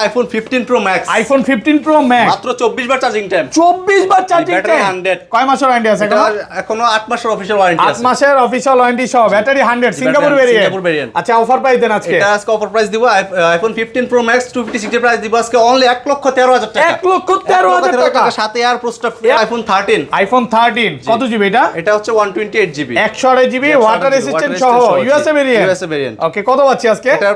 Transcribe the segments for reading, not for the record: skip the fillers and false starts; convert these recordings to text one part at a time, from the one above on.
IPhone 15 pro max. IPhone 15 pro max মাত্র 24 বার charging time. 24 বার চার্জিং টাইম। 100 কয় মাসের ওয়ারেন্টি আছে? এখনো 8 মাসের অফিশিয়াল ওয়ারেন্টি আছে। 8 মাসের অফিশিয়াল ওয়ারেন্টি সহ ব্যাটারি 100 সিঙ্গাপুর ভেরিয়েন্ট। আচ্ছা অফার প্রাইস দেন আজকে। এটা আজকে অফার প্রাইস দিব আইফোন 15 প্রো ম্যাক্স 256 এর প্রাইস দিব আজকে অনলি 1,13,000 টাকা। 1,13,000 টাকা সাথে এয়ার প্রোস্টার ফ্রি। আইফোন 13। আইফোন 13 কত জিবি এটা? এটা হচ্ছে 128 জিবি। 128 জিবি ওয়াটার রেসিস্ট্যান্ট সহ ইউএসএ ভেরিয়েন্ট। ওকে কত পাচ্ছি আজকে? এটা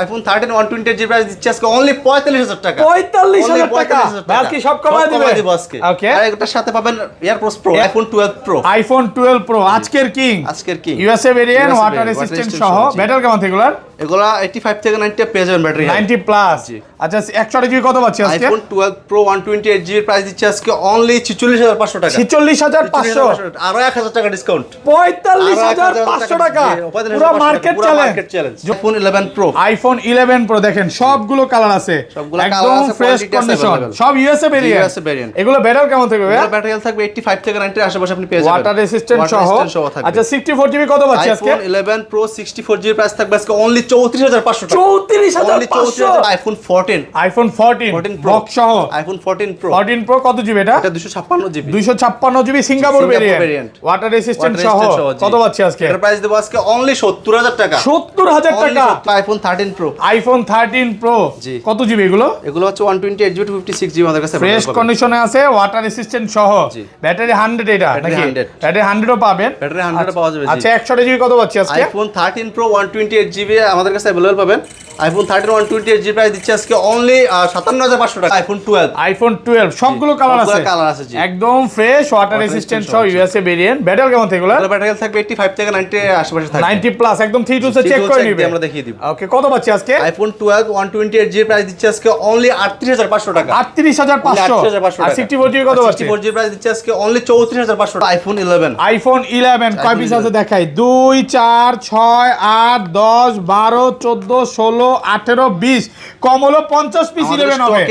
আইফোন 13 128 জিবি প্রাইস দিচ্ছে আজকে অনলি 45,000 টাকা। 45,000 টাকা। ভাই কি সব কমায় দিবে আজকে। ওকে আর এটার সাথে পাবেন air pro iPhone 12 pro. IPhone 12 pro আজকের king USA variant water resistant সহ ব্যাটারি কেমন এগুলার? এগুলা 85 থেকে 90 পেয়ে যাবেন ব্যাটারি 90 প্লাস। আচ্ছা 128 জিবি কত পাচ্ছি আজকে? আইফোন 12 প্রো 128 জিবি প্রাইস দিচ্ছে আজকে অনলি 46,500 টাকা। 46,500 আরো 1,000 টাকা ডিসকাউন্ট। 45,500 টাকা পুরো market challenge. IPhone 11 pro. IPhone 11 pro দেখেন সবগুলো কালার আছে একদম ফ্রেশ কন্ডিশন সব ইউএসএ ভেরিয়েন্ট। এগুলো ব্যাটারি কেমন থাকবে ভাই? ব্যাটারি হেলথ থাকবে 85 থেকে 90 এর আশেপাশে আপনি পেয়ে যাবেন ওয়াটার রেসিস্ট্যান্ট সহ। আচ্ছা 64 জিবি কত পাচ্ছি আজকে? আইফোন 11 প্রো 64 জিবি প্রাইস থাকবে আজকে অনলি 34,500 টাকা। 34,500। আইফোন 14 বক্স সহ আইফোন 14 প্রো। 14 প্রো কত জিবি এটা? এটা 256 GB. 256 GB Singapore variant water resistant সহ কত পাচ্ছি আজকে? এর প্রাইস দেব আজকে অনলি 70,000 টাকা। 70,000 টাকা। IPhone 13 pro. আইফোন 13 প্রো কত জিবি এগুলো? এগুলো হচ্ছে 128 জিবি 256 জিবি আমাদের কাছে ফ্রেশ কন্ডিশনে আছে ওয়াটার রেসিস্ট্যান্ট সহ ব্যাটারি 100 এটা নাকি? ব্যাটারি 100 ও পাবেন। ব্যাটারি 100 পাওয়া যাবে। আচ্ছা 128 জিবি কত পাচ্ছি আজকে? আইফোন 13 প্রো 128 জিবি আমাদের কাছে अवेलेबल পাবেন। আইফোন 13 128 জিবি প্রাইস দিচ্ছে আজকে অনলি 57,500 টাকা। আইফোন 12 সবগুলো কালার আছে জি একদম ফ্রেশ ওয়াটার রেসিস্ট্যান্ট সহ ইউএসএ ভেরিয়েন্ট। ব্যাটারি কেমন থাকবে? ব্যাটারি থাকবে 85 থেকে 90 এর আশেপাশে থাকবে। 90 প্লাস একদম 3 টু চেক করে নিবে আমরা দেখিয়ে দিব। ওকে কত পাচ্ছি আজকে? আইফোন 12 128 জিবি প্রাইস দিচ্ছে আজকে অনলি 38,500 টাকা। 38,500 আর 64 জিবি কত পাচ্ছি? 64 জিবি প্রাইস দিচ্ছে আজকে অনলি 34,500 টাকা। আইফোন 11 কয় পিস আছে দেখাই? 2 4 6 8 10 12 14 16 18 20 কম হলো 50 পিস 11 হবে।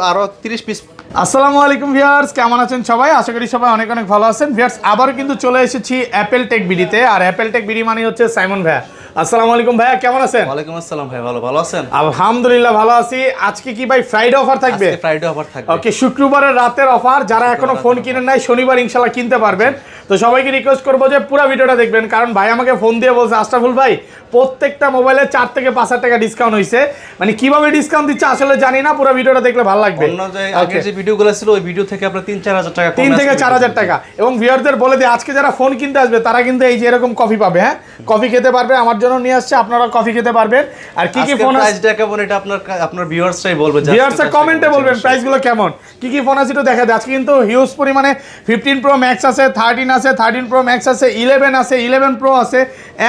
আরো 30 পিস। আসসালামু আলাইকুম ভিউয়ার্স, কেমন আছেন সবাই? আশা করি সবাই অনেক অনেক ভালো আছেন। ভিউয়ার্স আবারও কিন্তু চলে এসেছি অ্যাপেল টেক বিডিতে। আর অ্যাপেল টেক বিডি মানে হচ্ছে সাইমন ভাইয়া। আসসালামু আলাইকুম ভাইয়া, কেমন আছেন? ওয়ালাইকুম আসসালাম ভাই, ভালো আছেন? আলহামদুলিল্লাহ ভালো আছি। আজকে কি ভাই ফ্রাইডে অফার থাকবে? আজকে ফ্রাইডে অফার থাকবে। ওকে শুক্রবারের রাতের অফার। যারা এখনো ফোন কিনেন নাই শনিবার ইনশাআল্লাহ কিনতে পারবেন। তো সবাইকে রিকোয়েস্ট করবো যে পুরো ভিডিওটা দেখবেন, কারণ ভাই আমাকে ফোন দিয়ে বলছে আশরাফুল ভাই প্রত্যেকটা মোবাইলে 4 থেকে 5,000 টাকা ডিসকাউন্ট হইছে। মানে কিভাবে ডিসকাউন্ট দিচ্ছে আসলে জানি না, পুরো ভিডিওটা দেখলে ভালো লাগবে। অন্য যে আগের যে ভিডিওগুলো ছিল ওই ভিডিও থেকে আপনারা 3-4 টাকা 3 থেকে 4,000 টাকা। এবং ভিউয়ারদের বলে দিই আজকে যারা ফোন কিনতে আসবে তারা কিন্তু এই যে এরকম কফি পাবে। হ্যাঁ কফি খেতে পারবে, আমার জন্য নিয়ে আসছে, আপনারা কফি খেতে পারবেন। আর কি কি ফোন আছে প্রাইসটা কেমন এটা আপনার ভিউয়ার্সরাই বলবে। ভিউয়ার্সরা কমেন্টে বলবেন প্রাইসগুলো কেমন, কি ফোন আছে একটু দেখা যায়। আজকে কিন্তু হিউজ পরিমাণে 15 প্রো ম্যাক্স আছে, 13 আছে, 13 প্রো ম্যাক্স আছে, 11 আছে, 11 প্রো আছে,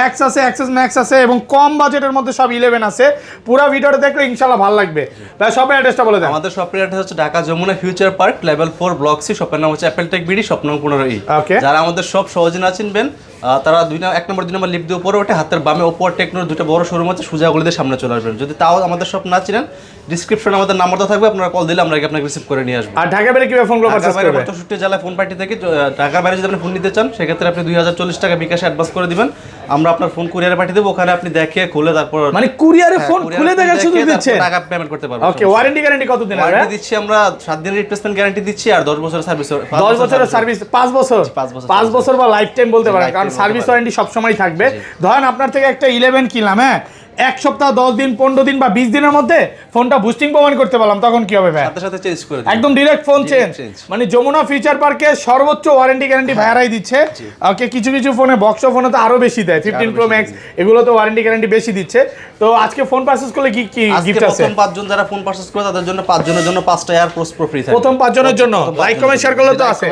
এক্স আছে, এক্সএস ম্যাক্স আছে এবং কম বাজেটের মধ্যে সব 11 আছে। পুরো ভিডিওটা দেখলে ইনশাআল্লাহ ভালো লাগবে। তাই শপের অ্যাড্রেসটা বলে দেন। আমাদের শপের অ্যাড্রেস হচ্ছে Dhaka Jamuna future park level 4 block C. শপের নাম হচ্ছে Apple tech BD, shop number 15E। যারা আমাদের শপ সহজে না চিনবেন তারা 1 নম্বর 2 নম্বর লিফট দিয়ে উপরে ওঠে, হাতের বামে ওপো টেকনোর দুটো বড় শোরুম আছে, সোজা গলিতে সামনে চলে আসবেন। যদি তাও আমাদের শপ না চিনেন ডেসক্রিপশনে আমাদের নাম্বারটা থাকবে, আপনারা কল দিলে আমরা আপনাকে রিসিভ করে নিয়ে আসবো। আর ঢাকা বাইরে কিভাবে ফোনগুলো পারচেজ করবেন? 64 জেলায় ফোন পার্টি থেকে ঢাকার বাইরে যদি আপনি ফোন নিতে চান সেক্ষেত্রে আপনি 2040 টাকা বিকাশে অ্যাডভান্স করে দিবেন, আমরা আপনার ফোন কুরিয়ারে পাঠিয়ে দেব। ওখানে আপনি দেখে খুলে তারপর মানে কুরিয়ারে ফোন খুলে দেখার সুযোগ দিচ্ছে, টাকা পেমেন্ট করতে পারবেন। ওকে ওয়ারেন্টি গ্যারান্টি কত দিন? ওয়ারেন্টি দিচ্ছি আমরা 7 দিনের রিপ্লেসমেন্ট গ্যারান্টি দিচ্ছি আর 10 বছরের সার্ভিস। 10 বছরের সার্ভিস, 5 বছর বা লাইফ টাইম বলতে পারেন, কারণ সার্ভিস ওয়ারেন্টি সব সময় থাকবে। ধরেন আপনার থেকে একটা 11 কিনলাম, হ্যাঁ 1 সপ্তাহ 10 দিন 15 দিন বা 20 দিনের মধ্যে ফোনটা বুস্টিং প্রমাণ করতে পারলাম, তখন কি হবে ভাই? সাথে চেঞ্জ করে দিই, একদম ডাইরেক্ট ফোন চেঞ্জ। মানে যমুনা ফিউচার পার্কে সর্বোচ্চ ওয়ারেন্টি গ্যারান্টি ভাইরাই দিচ্ছে। ওকে কিছু ফোনে বক্স ফোনে তো আরো বেশি দেয়, 15 প্রো ম্যাক্স এগুলো তো ওয়ারেন্টি গ্যারান্টি বেশি দিচ্ছে। তো আজকে ফোন পারচেজ করলে কি গিফট আছে? প্রথম 5 জন যারা ফোন পারচেজ করে তাদের জন্য 5 জনের জন্য 5টা এয়ার প্রো ফ্রি থাকবে। প্রথম 5 জনের জন্য লাইক কমেন্ট শেয়ার করলে তো আছে।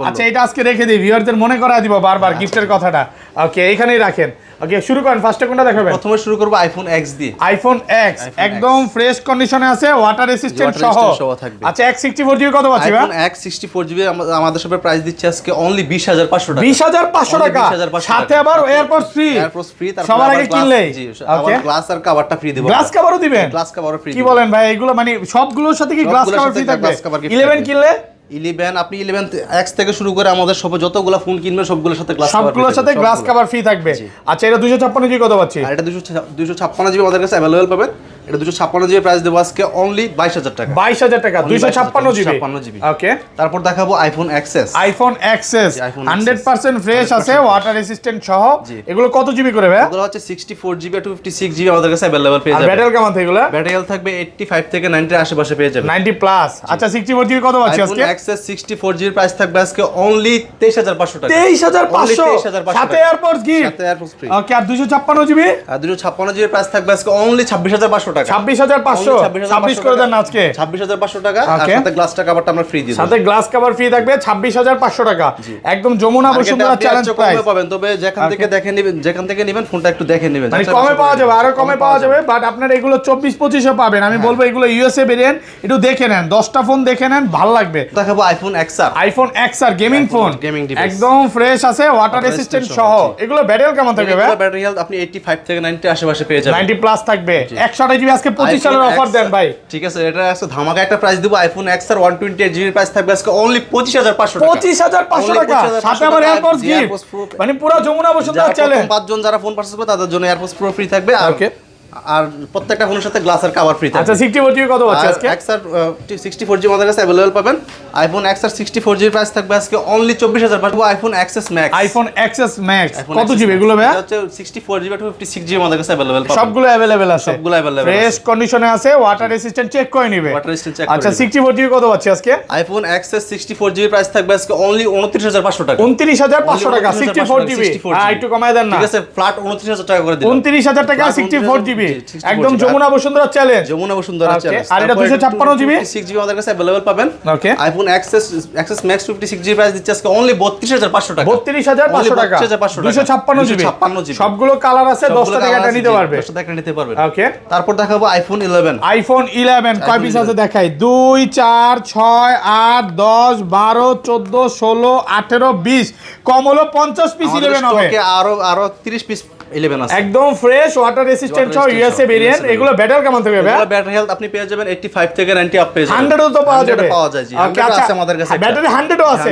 আচ্ছা এটা আজকে রেখে দিই, ভিউয়ারদের মনে করায় দিব বারবার গিফটের কথাটা। ওকে এইখানেই রাখেন। ওকে শুরু করেন, ফার্স্টে কোনটা দেখাবেন? প্রথমে শুরু করব আইফোন এক্স দিয়ে। আইফোন এক্স একদম ফ্রেশ কন্ডিশনে আছে, ওয়াটার রেসিস্ট্যান্ট সহ থাকবে। আচ্ছা এক্স 64 জিবি কত পাচ্ছি ভাই? আইফোন এক্স 64 জিবি আমাদের শপে প্রাইস দিচ্ছে আজকে অনলি 20,500 টাকা। 20,500 টাকা, সাথে আবার এয়ারপডস ফ্রি। এয়ারপডস ফ্রি, তারপর সবার আগে কিনলেই আবার গ্লাস আর কভারটা ফ্রি দেব। গ্লাস কভারও দিবেন? গ্লাস কভারও ফ্রি। কি বলেন ভাই, এগুলো মানে সবগুলোর সাথে কি গ্লাস কভার ফ্রি থাকবে? 11 কিনলে 11 আপনি 11 এক্স থেকে শুরু করে আমাদের শপে যতগুলো ফোন কিনবেন সবগুলোর সাথে গ্লাস কভার, সবগুলোর সাথে গ্লাস কভার ফ্রি থাকবে। আচ্ছা এটা 256 জিবি কত পাচ্ছি? আর এটা 256 জিবি আমাদের কাছে अवेलेबल পাবেন এটা 256 জিবি প্রাইস দেবো আজকে অনলি 22000 টাকা। 22000 টাকা 256 জিবি। ওকে, তারপর দেখাবো iPhone XS. IPhone XS 100% fresh আছে, ওয়াটার রেসিস্ট্যান্ট সহ। এগুলো কত জিবি করে ভাই? এগুলো হচ্ছে 64 জিবি আর 256 জিবি আমাদের কাছে अवेलेबल পেয়ে যাবেন। ব্যাটারি কেমন থাকবে? ব্যাটারি থাকবে 85 থেকে 90 এর আশেপাশে পেয়ে যাবেন। 90 প্লাস। আচ্ছা 64 জিবি কত পাচ্ছি আজকে? আইফোন এক্সএস 64 জিবি প্রাইস থাকবে আজকে অনলি 23500 টাকা। 23500 সাথে এয়ারপডস গিফট। সাথে এয়ারপডস ফ্রি। ওকে, আর 256 জিবি? আর 256 জিবি প্রাইস থাকবে আজকে অনলি 26500 টাকা। 26500 26 করে দেন আজকে। 26500 টাকা আর সাথে গ্লাস কভারটা আমরা ফ্রি দিই। সাথে গ্লাস কভার ফ্রি থাকবে 26500 টাকা। একদম যমুনা বসুন্ধরা চ্যালেঞ্জ প্রাইস পাবেন। তবে যেখান থেকে দেখে নেবেন, যেখান থেকে নেবেন ফোনটা একটু দেখে নেবেন। মানে কমে পাওয়া যাবে, আরো কমে পাওয়া যাবে, বাট আপনারা এগুলো 24-25 এ পাবেন। আমি বলবো এগুলো ইউএসএ ভেরিয়েন্ট, একটু দেখে নেন, 10টা ফোন দেখে নেন, ভালো লাগবে। দেখাবো iPhone XR. IPhone XR gaming phone, একদম ফ্রেশ আছে, ওয়াটার রেসিস্ট্যান্ট সহ। এগুলো ব্যাটারি কেমন থাকবে ভাই? ব্যাটারি হেলথ আপনি 85 থেকে 90 আশেপাশে পেয়ে যাবেন। 90 প্লাস থাকবে। 128 জিবি আজকে 25 সালের অফার দেন ভাই। ঠিক আছে, এটা আজকে ধামাকা একটা প্রাইস দিব। আইফোন এক্সআর 128 জিবি প্রাইস থাকবে আজকে অনলি 25500 টাকা। 25500 টাকা সাথে আবার এয়ারপডস গিফট। মানে পুরো যমুনা বসুন্ধরা চ্যালেঞ্জ। 5 জন যারা ফোন পারচেজ করবে তাদের জন্য এয়ারপডস প্রো ফ্রি থাকবে। আর প্রত্যেকটা ফোনের সাথে গ্লাস আর কভার ফ্রি থাকবে। আচ্ছা 64 জিবি কত আছে আজকে? এক্সআর 64 জিবি আমাদের কাছে अवेलेबल পাবেন। আইফোন এক্সআর 64 জিবি প্রাইস থাকবে আজকে only 24500। IPhone XS max. IPhone XS max কত জিবি এগুলো ভাই? এটা হচ্ছে 64 জিবি 256 জিবি আমাদের কাছে अवेलेबल পাবেন। সবগুলো अवेलेबल আছে, সবগুলো अवेलेबल ফ্রেশ কন্ডিশনে আছে, ওয়াটার রেসিস্ট্যান্ট চেক করে নিবে। Water resistant check. আচ্ছা 64 জিবি কত আছে আজকে? আইফোন এক্সএস 64 জিবি প্রাইস থাকবে আজকে অনলি 29500 টাকা। 29500 টাকা 64 জিবি। একটু কমায় দেন না। ঠিক আছে, ফ্ল্যাট 29000 টাকা করে দিন। 29000 টাকা 64 জিবি, একদম যমুনা বসুন্ধরা চ্যালেঞ্জ। যমুনা বসুন্ধরা চ্যালেঞ্জ। আর এটা 256 জিবি 6 জিবি আমাদের কাছে अवेलेबल পাবেন। Okay, iPhone XS Max 56 GB price দিচ্ছে আজকে অনলি 32500 টাকা। 32500 টাকা 256 জিবি। সবগুলো কালার আছে, 10টা টাকা এটা নিতে পারবে। 10টা টাকা নিতে পারবেন। ওকে, তারপর দেখাবো আইফোন 11। আইফোন 11 কয় পিস আছে দেখাই? 2 4 6 8 10 12 14 16 18 20, কম হলো 50 পিস 11 হবে। ওকে, আরো 30 পিস 11 আছে। একদম ফ্রেশ ওয়াটার রেসিস্ট্যান্ট সহ ইউএসএ ভেরিয়েন্ট। এগুলো ব্যাটারি কেমন থাকবে ভাই? এগুলো ব্যাটারি হেলথ আপনি পেয়ে যাবেন 85 থেকে 90 আপ পেয়ে যাবেন। 100 তো পাওয়া যাবে। পাওয়া যায় জি। 100 আছে আমাদের কাছে। ব্যাটারি 100 আছে।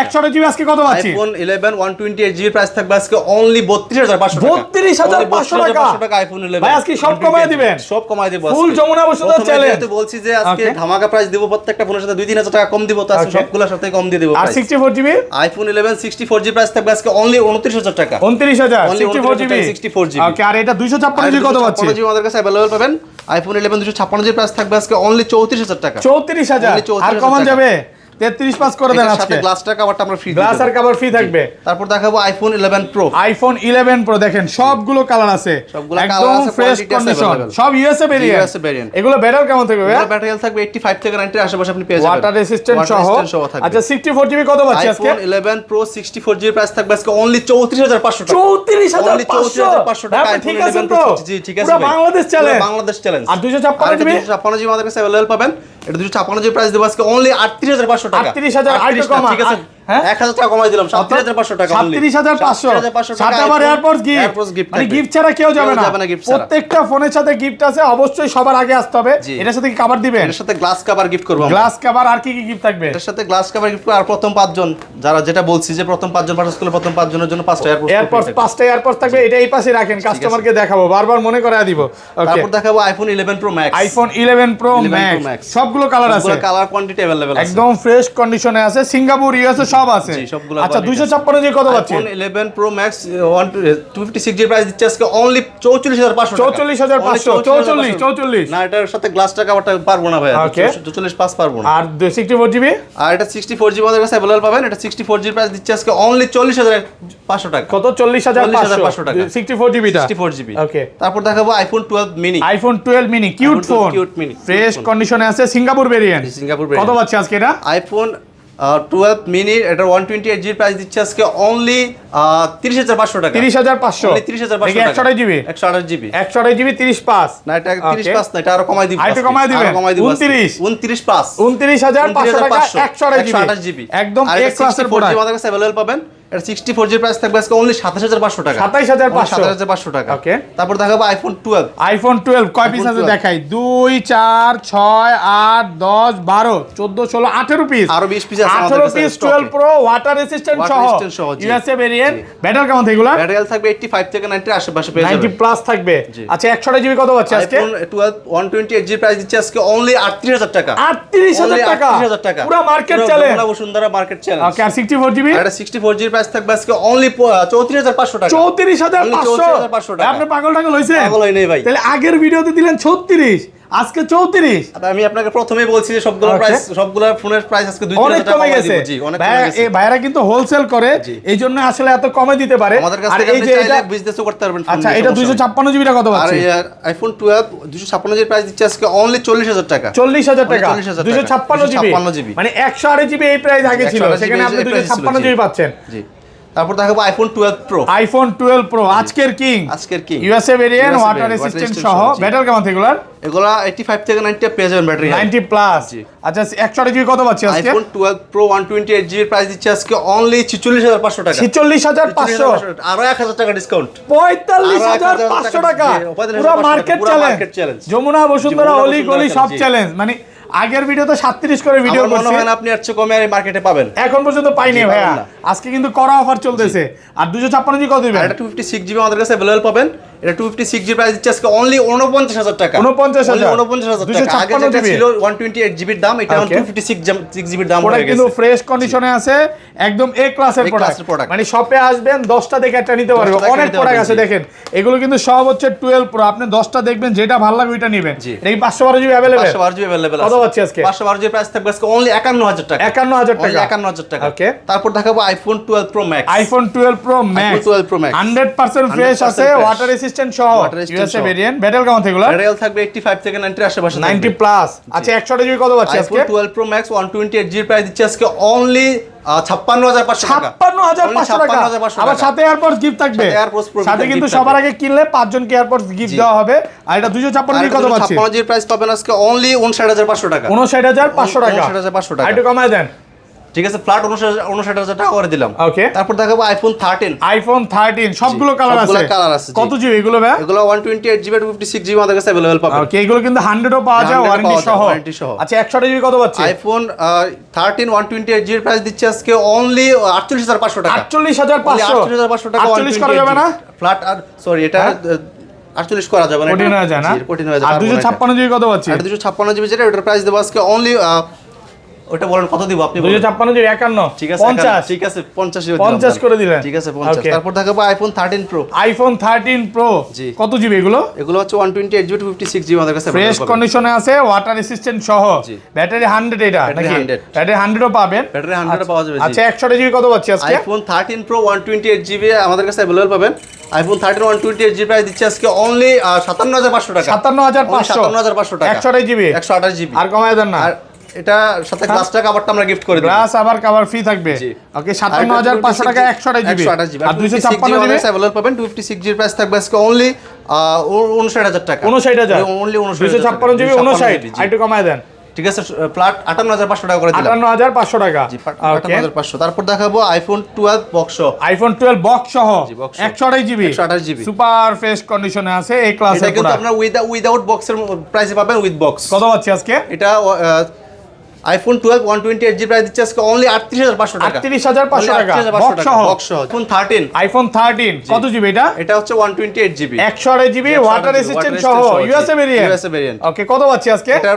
100 জিবি আজকে কত পাচ্ছি? আইফোন 11 128 জিবি প্রাইস থাকবে আজকে অনলি 32500 টাকা। 32500 টাকা আইফোন 11 ভাই আজকে সব কমায় দিবেন। সব কমায় দেব। ফুল যমুনা বসুন্ধরা চ্যালেঞ্জ। আমি তো বলছি যে আজকে ধামাকা প্রাইস দেব, প্রত্যেকটা ফোনের সাথে 2-3000 টাকা কম দিব, তো আজকে সবগুলোর সাথে কম দিয়ে দেব আর 64 জিবি আইফোন 11 64 জিবি প্রাইস থাকবে আজকে অনলি 29000 টাকা। 29000 64 জিবি 64 জিবি। ওকে, আর এটা 256 জিবি কত পাচ্ছি? 256 জিবি আমাদের কাছে अवेलेबल পাবেন। আইফোন 11 256 জিবি প্রাইস থাকবে আজকে অনলি 34000 টাকা। 34000 আর কমান যাবে? 33 পাস করে দেন আজকে। সাথে গ্লাসটা কভারটা আমরা ফ্রি দিই। গ্লাস আর কভার ফ্রি থাকবে। তারপর দেখাবো আইফোন 11 প্রো। আইফোন 11 প্রো দেখেন সবগুলো কালার আছে, একদম ফ্রেশ কন্ডিশন, সব ইউএসএ ভেরিয়েন্ট। এগুলো ব্যাটারি কেমন থাকবে ভাই? ব্যাটারি হেলথ থাকবে 85 থেকে 90 এর আশেপাশে আপনি পেয়ে যাবেন। ওয়াটার রেসিস্ট্যান্ট সহ। আচ্ছা 64 জিবি কত পাচ্ছি আজকে? আইফোন 11 প্রো 64 জিবি প্রাইস থাকবে আজকে অনলি 34500 টাকা। 34500 টাকা। ঠিক আছে তো? জি ঠিক আছে পুরো ভাই। বাংলাদেশ চ্যালেঞ্জ। বাংলাদেশ চ্যালেঞ্জ। আর 256 জিবি 256 জিবি আমাদের কাছে अवेलेबल পাবেন। এটা 256 জিবি প্রাইস দেব আজকে অনলি 38500 টাকা। 38000 ঠিক আছে, 1000 টাকা কমাই দিলাম, 37500 টাকা অনলি। 37500 সাথে আবার এয়ারপডস গিফট। মানে গিফট ছাড়া কেউ যাবে না। প্রত্যেকটা ফোনের সাথে গিফট আছে, অবশ্যই সবার আগে আসতে হবে। এটার সাথে কি কভার দিবেন? এর সাথে গ্লাস কভার গিফট করব আমরা। গ্লাস কভার আর কি কি গিফট থাকবে? এর সাথে গ্লাস কভার গিফট আর প্রথম 5 জন যারা, যেটা বলছি যে প্রথম 5 জন পারচেজ করলে প্রথম 5 জনের জন্য 5টা এয়ারপডস 5টা এয়ারপডস থাকবে। এটা এই পাশে রাখেন, কাস্টমারকে দেখাবো, বারবার মনে করায় দিব। ওকে, তারপর দেখাবো iPhone 11 pro max. IPhone 11 pro max সবগুলো কালার আছে, সবগুলো কালার কোয়ান্টিটি अवेलेबल আছে, একদম ফ্রেশ কন্ডিশনে আছে, সিঙ্গাপুর ইউএসএ সব আছে। আচ্ছা 256 জিবি কত পাচ্ছি? IPhone 11 pro max 256 GB price দিচ্ছে আজকে অনলি 44500 টাকা। 44500 44 না, এটার সাথে গ্লাসটা কভারটা পারবো না ভাই, 44 পাস পারবো না। আর 64 জিবি আর এটা 64 জিবি আমাদের কাছে अवेलेबल পাবেন। এটা 64 জিবি প্রাইস দিচ্ছে আজকে অনলি 40500 টাকা। কত? 40500 টাকা 64 জিবিটা। 64 জিবি। ওকে, তারপর দেখাবো iPhone 12 mini. IPhone 12 mini cute phone, fresh কন্ডিশনে আছে, সিঙ্গাপুর ভেরিয়েন্ট। কত পাচ্ছি আজকে এটা? আইফোন 12 মিনি, এটা 128 জিবি প্রাইস দিচ্ছে আজকে অনলি 30500 টাকা। 30500 30500 টাকা। 128 জিবি 128 জিবি 128 জিবি 30 পাস না, এটা 30 পাস না, এটা আরো কমাই দিব। আরেকটু কমাই দিবেন, 29 পাস 29500 টাকা 128 জিবি একদম এ ক্লাসের প্রোডাক্ট আমাদের কাছে अवेलेबल পাবেন। এটা 64 জিবি প্রাইস থাকবে আজকে অনলি 27500 টাকা। 27500 27500 টাকা। ওকে, তারপর দেখাবো আইফোন 12। আইফোন 12 কয় পিস আছে দেখাই? 2 4 6 8 10 12 14 16 18 পিস। আরো 20 পিস আছে আমাদের 18 কাছে পিস স্টকে। 12 প্রো ওয়াটার রেসিস্ট্যান্ট সহ জি। USA variant. ব্যাটারি কেমন থাকবে? ব্যাটারি থাকবে 85 থেকে 90 এর আশেপাশে পেয়ে যাবেন। 90 প্লাস থাকবে। আচ্ছা 128 জিবি কত পাচ্ছি আজকে? আইফোন 12 128 জিবি প্রাইস দিচ্ছে আজকে অনলি 38000 টাকা। 38000 টাকা, 38000 টাকা পুরো মার্কেট চ্যালেঞ্জ। পুরো বসুন্ধরা মার্কেট চ্যালেঞ্জ। ওকে, আর 64 জিবি? এটা 64 জিবি প্রাইস থাকবে আজকে অনলি 34500 টাকা। 34500 টাকা। আপনি পাগল টাগল হইছেন? পাগল হই নাই ভাই। তাহলে আগের ভিডিওতে দিলেন 36, আজকে 34। আমি আপনাকে প্রথমেই বলছি যে সবগুলো প্রাইস সবগুলো ফোনের প্রাইস আজকে 2000 অনেক টাকা কমে গেছে। জি অনেক কমে গেছে। এই ভাইরা কিন্তু হোলসেল করে, এই জন্য আসলে এত কমে দিতে পারে। আমাদের কাছ আর থেকে এই আপনি যে চাইলে এটা বিজনেসও করতে পারবেন। আচ্ছা, এটা 256 জিবিটা কত আর পাচ্ছি? আইফোন 12 256 জিবি প্রাইস দিচ্ছে আজকে অনলি 40000 টাকা। 40000 টাকা, 256 256 মানে 108 জিবি এই প্রাইস আগে ছিল, সেখানে আপনি 256 জিবি পাচ্ছেন। জি। তারপর দেখাবো আইফোন 12 প্রো। আইফোন 12 প্রো আজকের king, USA variant water resistant সহ। ব্যাটারি কেমন থাকবে? এগুলা 85 থেকে 90 পেয়ে যাবেন ব্যাটারি 90 প্লাস। আচ্ছা 128 জিবি কত পাচ্ছি আজকে? আইফোন 12 প্রো 128 জিবি প্রাইস দিচ্ছে আজকে অনলি 46500 টাকা। 46500, আরো 1000 টাকা ডিসকাউন্ট। 45500 টাকা, পুরো মার্কেট চ্যালেঞ্জ। যমুনা বসুন্ধরা অলি গলি সব চ্যালেঞ্জ। মানে আগের ভিডিওতে 37 করে ভিডিও আমার মনে হয় না আপনি এর চেয়ে কমে আর মার্কেটে পাবেন। এখন পর্যন্ত পাইনি ভাইয়া, আজকে কিন্তু কড়া অফার চলতেছে। আর 256 জিবি কত দিবেন? এটা 256 জিবি আমাদের কাছে अवेलेबल পাবেন। এটা 256 জিবি প্রাইস দিচ্ছে আজকে অনলি 49000 টাকা। 49000 টাকা। আগে যেটা ছিল 128 জিবির দাম, এটা এখন 256 জিবির দাম হয়ে গেছে। কিন্তু ফ্রেশ কন্ডিশনে আছে, একদম এ ক্লাসের প্রোডাক্ট। মানে শপে আসবেন 10টা দেখে একটা নিতে পারবেন। অনেক প্রোডাক্ট আছে দেখেন, এগুলো কিন্তু সব হচ্ছে 12 প্রো। আপনি 10টা দেখবেন, যেটা ভালো লাগবে ওইটা নেবেন। এটা কি 512 জিবি अवेलेबल? 512 জিবি अवेलेबल আছে। কত পাচ্ছি আজকে? 512 জিবি প্রাইস থাকবে আজকে অনলি 51000 টাকা। 51000 টাকা, 51000 টাকা। ওকে। তারপর দেখাবো iPhone 12 pro max. IPhone 12 pro max 100% fresh আছে, ওয়াটার রেসিস্ট্যান্ট সহ ইউএসএ ভেরিয়েন্ট। ব্যাটারি কেমন থাকবে? ব্যাটারি থাকবে 85 থেকে 90 এর আশেপাশে 90 প্লাস। আচ্ছা 128 জিবি কত পাচ্ছি আজকে? IPhone 12 pro max 128 GB price দিচ্ছে আজকে অনলি 56500 টাকা। 56500 টাকা। আবার সাথে এয়ারপডস গিফট থাকবে। সাথে কিন্তু সবার আগে কিনলে 5 জনকে এয়ারপডস গিফট দেওয়া হবে। আর এটা 256 জিবি কত পাচ্ছি? 256 জিবি প্রাইস পাবেন আজকে অনলি 59500 টাকা। 59500 টাকা। 59500 টাকা। একটু কমায় দেন। ঠিক আছে, ফ্ল্যাট 59000 টাকা করে দিলাম। ওকে। তারপর দেখাবো আইফোন 13। আইফোন 13 সবগুলো কালার আছে। সবগুলো কালার আছে। কত জিবি এগুলো ভাই? এগুলো 128 জিবি 256 জিবি আমাদের কাছে अवेलेबल পাবেন। ওকে, এগুলো কিন্তু 100ও পাওয়া যায় ওয়ারেন্টি সহ। আচ্ছা 128 জিবি কত পাচ্ছি? আইফোন 13 128 জিবি প্রাইস দিচ্ছে আজকে অনলি 48500 টাকা। 48500 টাকা। 48 করা যাবে না? ফ্ল্যাট সরি এটা 48 করা যাবে না। 14 হয়ে যায় না? 14 হয়ে যাবে। আর 256 জিবি কত পাচ্ছি? 256 জিবি যেটা ওটার প্রাইস দেব আজকে অনলি ওটা বলেন কত দিব আপনি? 256 জিবি 51। ঠিক আছে 50। ঠিক আছে 50 করে দিলেন। ঠিক আছে 50। তারপর দেখাবো আইফোন 13 প্রো। আইফোন 13 প্রো কত জিবি এগুলো? এগুলো হচ্ছে 128 জিবি 256 জিবি আমাদের কাছে ফ্রেশ কন্ডিশনে আছে, ওয়াটার রেসিস্ট্যান্ট সহ। ব্যাটারি 100 এটা নাকি? ব্যাটারি 100ও পাবেন। ব্যাটারি 100 পাওয়া যাবে। আচ্ছা 128 জিবি কত পাচ্ছি আজকে? আইফোন 13 প্রো 128 জিবি আমাদের কাছে अवेलेबल পাবেন। আইফোন 13 128 জিবি প্রাইস দিচ্ছে আজকে অনলি 57500 টাকা। 57500 টাকা। 128 জিবি 128 জিবি। আর কমায় দেন না? আর এটা সাথে গ্লাসটা কভারটা আমরা গিফট করে দিই। গ্লাস আবার কভার ফ্রি থাকবে। ওকে 57500 টাকা 128 জিবি আর 256 জিবি अवेलेबल পাবেন। 256 জিবি প্রাইস থাকবে আজকে অনলি 59000 টাকা। 59000 অনলি 256 জিবি 59 আর একটু কমায় দেন। ঠিক আছে, ফ্ল্যাট 58500 টাকা করে দিলাম। 58500 টাকা। জি 58500। তারপর দেখাবো আইফোন 12 বক্স সহ। আইফোন 12 বক্স সহ 128 জিবি 128 জিবি সুপার ফ্রেশ কন্ডিশনে আছে এই ক্লাসের। এটা কিন্তু আপনারা উইদাউট বক্সের প্রাইসে পাবেন, উইথ বক্স। কত পাচ্ছি আজকে? এটা আইফোন 12 128 জিবি প্রাইস দিচ্ছে আজকে অনলি 38500 টাকা। 38500 টাকা বক্স সহ। আইফোন 13 কত জিবি এটা? এটা হচ্ছে 128 জিবি 128 জিবি ওয়াটার রেসিস্ট্যান্ট সহ ইউএসএ ভেরিয়েন্ট। ওকে কত পাচ্ছি আজকে? এটা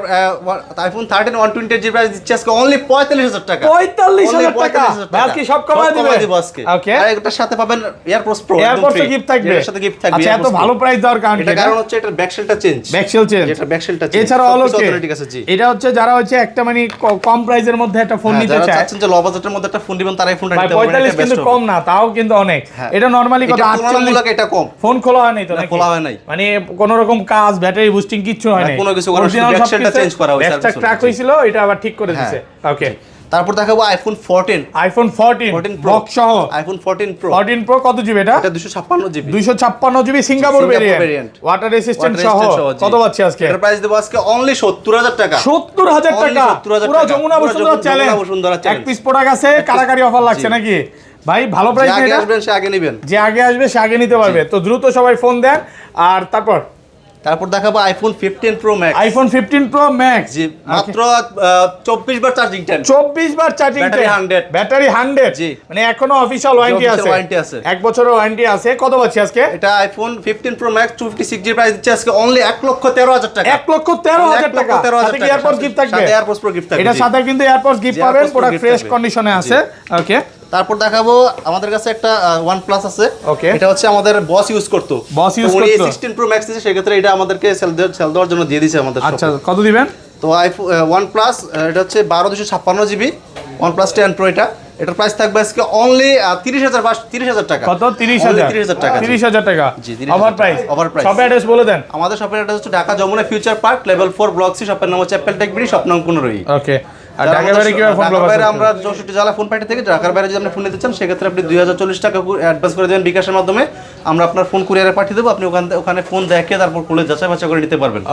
আইফোন 13 128 জিবি প্রাইস দিচ্ছে আজকে অনলি 45000 টাকা। 45000 টাকা আজকে সব কমায় দিব আজকে। ওকে আর এটার সাথে পাবেন এয়ারপোর্টস প্রো, এয়ারপোর্টস গিফট থাকবে। এর সাথে গিফট থাকবে। আচ্ছা এত ভালো প্রাইস দেওয়ার কারণ কি? এটা কারণ হচ্ছে এটার ব্যাকশেলটা চেঞ্জ। এটা ব্যাকশেলটা চেঞ্জ। এছাড়া হলো কি? ঠিক আছে জি। এটা হচ্ছে যারা হচ্ছে একটা মানে কম প্রাইসের মধ্যে একটা ফোন নিতে চায়, যারা চাচ্ছেন যে লো বাজেটের মধ্যে একটা ফোন দিবেন তারাই ফোনটা নিতে পারবেন। 45 কিন্তু কম না, তাও কিন্তু অনেক। এটা নরমালি কত 48 এটা কম। ফোন খোলা হয় নাই তো নাকি? খোলা হয় নাই, মানে কোনো রকম কাজ ব্যাটারি বুস্টিং কিছু হয় নাই, কোনো কিছু করা হয়নি, ব্যাকশেলটা চেঞ্জ করা হয়েছে। একটা ট্র্যাক হইছিল, এটা আবার ঠিক করে দিয়েছে। ওকে তারপর দেখাবো আইফোন 14 বক্স সহ। আইফোন 14 প্রো কত জিবি এটা? এটা 256 GB 256 GB Singapore variant water resistant সহ। কত পাচ্ছি আজকে? এর প্রাইস দেব আজকে অনলি 70000 টাকা। 70000 টাকা পুরো যমুনা বসুন্ধরা চ্যালেঞ্জ। এক পিস প্রোডাক্ট আছে, কারাকারি অফার লাগছে নাকি? ভাই ভালো প্রাইস আগে আসবেন সে আগে নেবেন, যে আগে আসবে সে আগে নিতে পারবে। তো দ্রুত সবাই ফোন দেন। আর তারপর দেখাবো iPhone 15 pro max. IPhone 15 pro max জি, মাত্র 24 বার চার্জিং টাইম, 24 বার চার্জিং ব্যাটারি 100, ব্যাটারি 100। জি, মানে এখনো অফিশিয়াল ওয়ারেন্টি আছে, 1 বছরের ওয়ারেন্টি আছে। কত পাচ্ছি আজকে এটা iPhone 15 pro max 256 GB price দিচ্ছে আজকে অনলি 1,13,000 টাকা। 1,13,000 টাকা, সাথে কি এয়ারপডস গিফট থাকবে? সাথে এয়ারপডস প্রো গিফট থাকবে, এটা সাথে কিন্তু এয়ারপডস গিফট পাবেন, প্রোডাক্ট ফ্রেশ কন্ডিশনে আছে। ওকে, তারপর দেখাবো আমাদের কাছে একটা OnePlus আছে। ওকে, এটা হচ্ছে আমাদের বস ইউজ করতো, 16 প্রো ম্যাক্স দিয়েছে, সেক্ষেত্রে এটা আমাদেরকে সেল দেওয়ার জন্য দিয়ে দিয়েছে আমাদের। আচ্ছা, কত দিবেন? তো আইফোন OnePlus এটা হচ্ছে 12,256 জিবি OnePlus 10 Pro। এটার প্রাইস থাকবে আজকে অনলি 30,000 টাকা। কত? 30,000 টাকা। 30,000 টাকা জি, ওভার প্রাইস। শপের অ্যাড্রেস বলে দেন। আমাদের শপের অ্যাড্রেস হচ্ছে Dhaka Jamuna future park level 4 block C, শপের নাম হচ্ছে অ্যাপেল টেক বিডি, শপ নং 15। ওকে, আর ঢাকার বাইরে কিভাবে ফোন করব? বাইরে আমরা 64 জেলা ফোন পাঠিয়ে থাকি। ঢাকার বাইরে যদি আপনি ফোন নিতে চান সেক্ষেত্রে আপনি 2040 টাকা অ্যাডভান্স করে দেবেন বিকাশের মাধ্যমে, আমরা আপনার ফোন কুরিয়ারে পাঠিয়ে দেবো, আপনি ওখানে ফোন দেখে তারপর খুলে যাচাই বাছাই করে নিতে পারবেন।